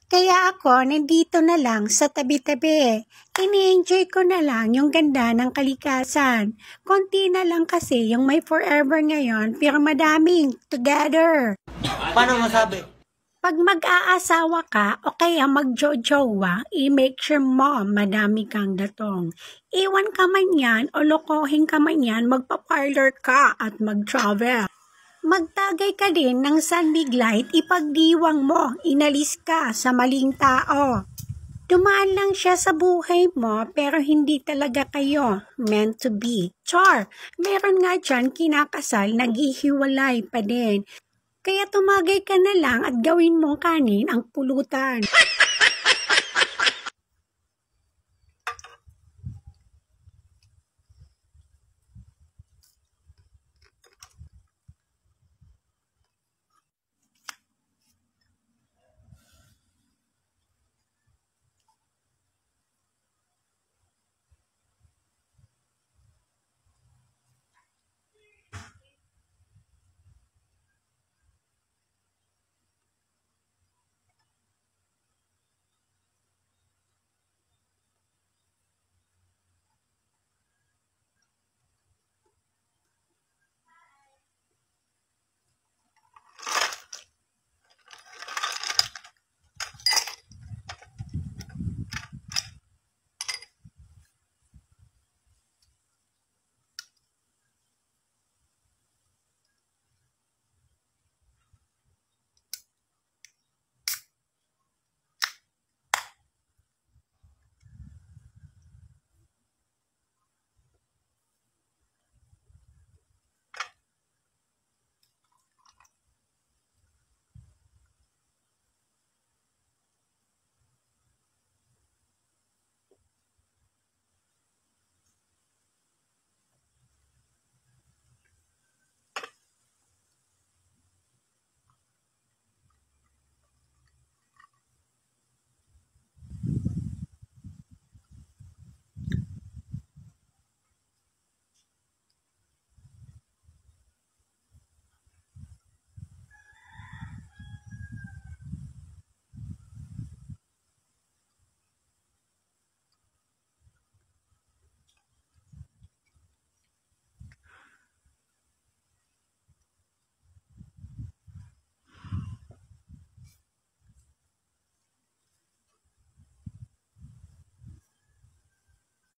Kaya ako, nandito na lang sa tabi-tabi. Ini-enjoy ko na lang yung ganda ng kalikasan. Konti na lang kasi yung may forever ngayon, pero madaming together. Paano masabi? Pag mag-aasawa ka o kaya mag-jojowa, i-make sure mo madami kang datong. Iwan ka man yan o lokohin ka man yan, magpa-parlor ka at mag-travel. Magtagay ka din ng sunbig light, ipagdiwang mo, inalis ka sa maling tao. Dumaan lang siya sa buhay mo pero hindi talaga kayo meant to be. Char, meron nga dyan kinakasal, naghihiwalay pa din. Kaya tumagay ka na lang at gawin mong kanin ang pulutan.